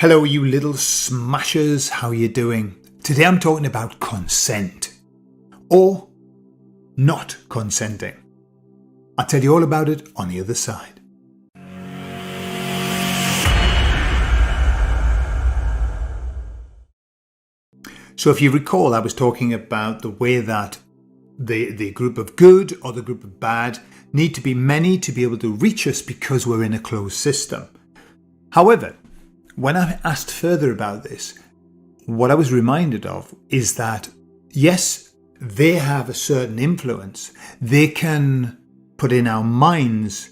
Hello, you little smashers. How you doing? Today I'm talking about consent. Or not consenting. I'll tell you all about it on the other side. So if you recall, I was talking about the way that the group of good or the group of bad need to be many to be able to reach us because we're in a closed system. However, when I asked further about this, what I was reminded of is that, yes, they have a certain influence. They can put in our minds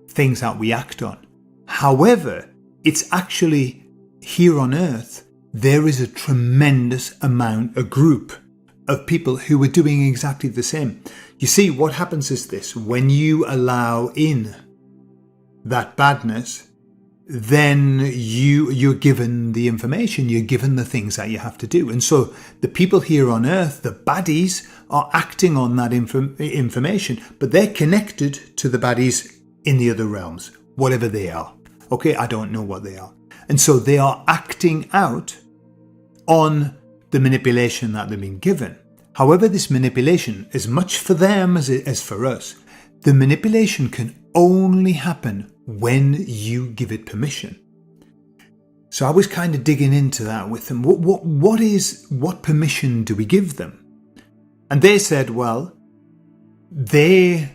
things that we act on. However, it's actually here on earth, there is a tremendous amount, a group of people who are doing exactly the same. You see, what happens is this: when you allow in that badness, then you're given the information, you're given the things that you have to do. And so the people here on earth, the baddies, are acting on that information, but they're connected to the baddies in the other realms, whatever they are. Okay, I don't know what they are. And so they are acting out on the manipulation that they've been given. However, this manipulation, as much for them as for us, the manipulation can only happen when you give it permission. So I was kind of digging into that with them. What permission do we give them? And they said, well, they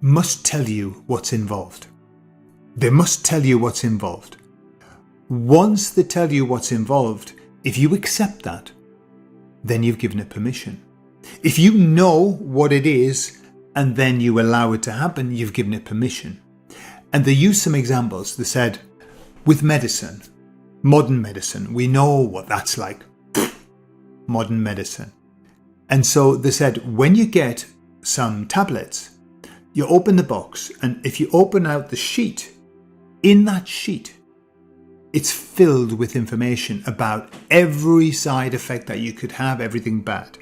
must tell you what's involved. They must tell you what's involved. Once they tell you what's involved, if you accept that, then you've given it permission. If you know what it is and then you allow it to happen, you've given it permission. And they used some examples. They said, with medicine, modern medicine, we know what that's like. Modern medicine. And so they said, when you get some tablets, you open the box, and if you open out the sheet, in that sheet, it's filled with information about every side effect that you could have, everything bad.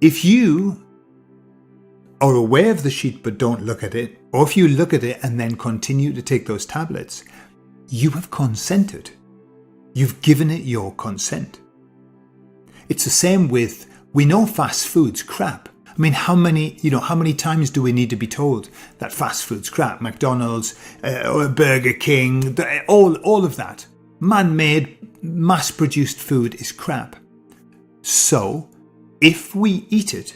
If you are aware of the sheet but don't look at it, or if you look at it and then continue to take those tablets, you have consented. You've given it your consent. It's the same with, we know fast food's crap. I mean, how many times do we need to be told that fast food's crap? McDonald's, Burger King, all of that. Man-made, mass-produced food is crap. So, if we eat it,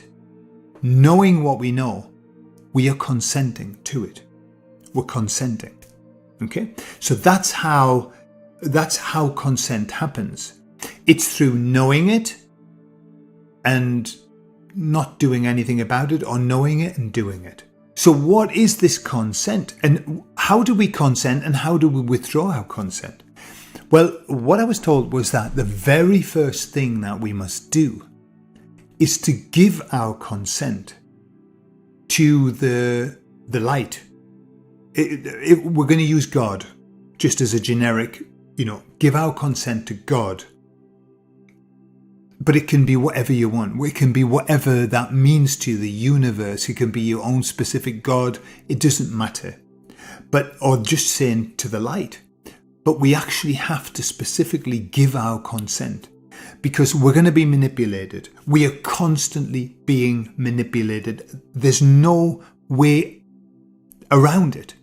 knowing what we know, we are consenting to it. We're consenting. Okay? So that's how consent happens. It's through knowing it and not doing anything about it, or knowing it and doing it. So what is this consent? And how do we consent, and how do we withdraw our consent? Well, what I was told was that the very first thing that we must do is to give our consent to the light. We're going to use God just as a generic, give our consent to God. But it can be whatever you want. It can be whatever that means to the universe. It can be your own specific God. It doesn't matter. Or just saying to the light. But we actually have to specifically give our consent, because we're going to be manipulated. We are constantly being manipulated. There's no way around it.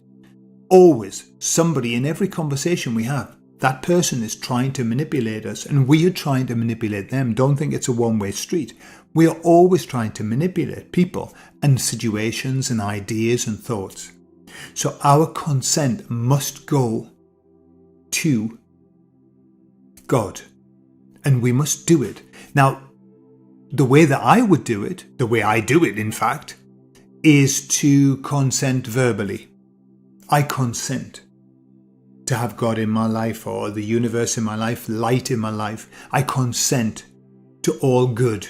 Always, somebody in every conversation we have, that person is trying to manipulate us, and we are trying to manipulate them. Don't think it's a one-way street. We are always trying to manipulate people and situations and ideas and thoughts. So our consent must go to God, and we must do it. Now, the way that I would do it, the way I do it, in fact, is to consent verbally. I consent to have God in my life, or the universe in my life, light in my life. I consent to all good.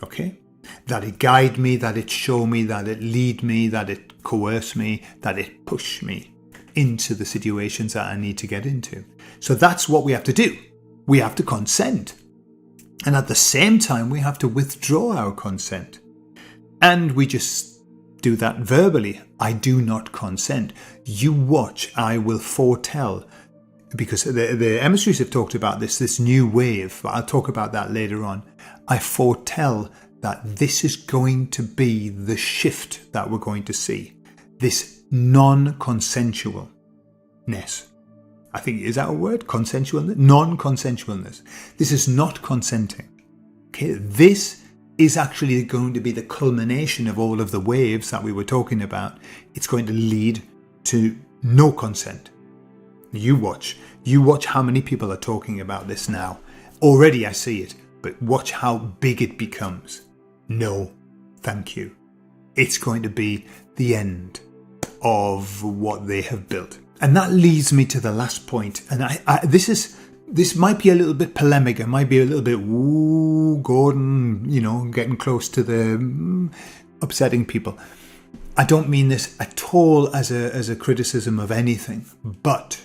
Okay? That it guide me, that it show me, that it lead me, that it coerce me, that it push me into the situations that I need to get into. So that's what we have to do. We have to consent. And at the same time, we have to withdraw our consent. And we just do that verbally. I do not consent. You watch, I will foretell because the emissaries have talked about this new wave, but I'll talk about that later on. I foretell that this is going to be the shift that we're going to see. This non-consensualness. I think, is that a word? Consensualness? Non-consensualness. This is not consenting. Okay, this is actually going to be the culmination of all of the waves that we were talking about. It's going to lead to no consent. You watch how many people are talking about this now. Already I see it, but watch how big it becomes. No, thank you. It's going to be the end of what they have built. And that leads me to the last point. And this might be a little bit polemic. It might be a little bit, ooh, Gordon, getting close to the upsetting people. I don't mean this at all as a criticism of anything, but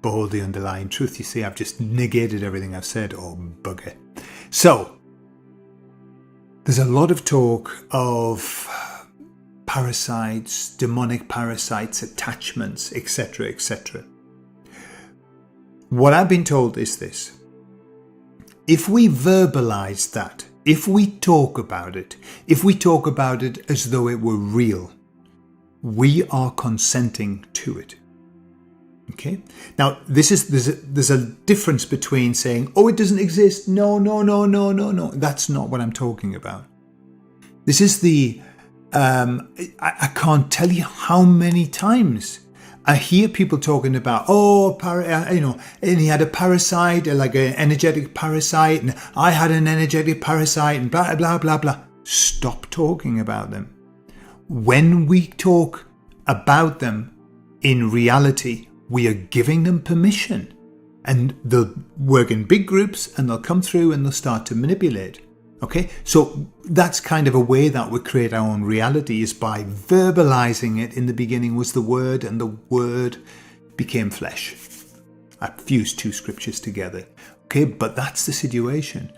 behold the underlying truth. You see, I've just negated everything I've said. Oh, bugger. So, there's a lot of talk of parasites, demonic parasites, attachments, etc., etc. What I've been told is this. If we verbalize that, if we talk about it as though it were real, we are consenting to it. Okay. Now, there's a difference between saying, "Oh, it doesn't exist." No. That's not what I'm talking about. This is I can't tell you how many times I hear people talking about, and he had a parasite, like an energetic parasite, and I had an energetic parasite, and blah blah blah blah. Stop talking about them. When we talk about them, in reality, we are giving them permission, and they'll work in big groups and they'll come through and they'll start to manipulate. Okay, so that's kind of a way that we create our own reality, is by verbalizing it. In the beginning was the Word, and the Word became flesh. I fused two scriptures together. Okay, but that's the situation.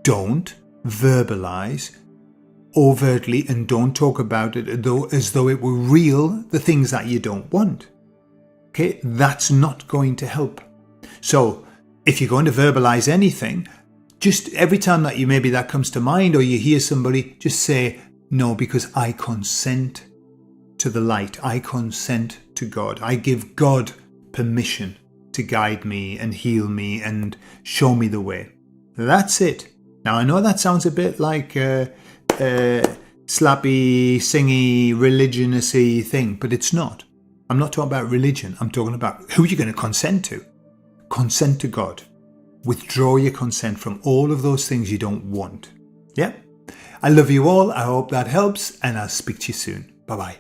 Don't verbalize overtly, and don't talk about it as though it were real, the things that you don't want. Okay, that's not going to help. So if you're going to verbalize anything, just every time that that comes to mind, or you hear somebody, just say, "No, because I consent to the light. I consent to God. I give God permission to guide me and heal me and show me the way." That's it. Now, I know that sounds a bit like slappy, singy, religiousy thing, but it's not. I'm not talking about religion. I'm talking about who you're going to consent to. Consent to God. Withdraw your consent from all of those things you don't want. Yeah? I love you all. I hope that helps, and I'll speak to you soon. Bye-bye.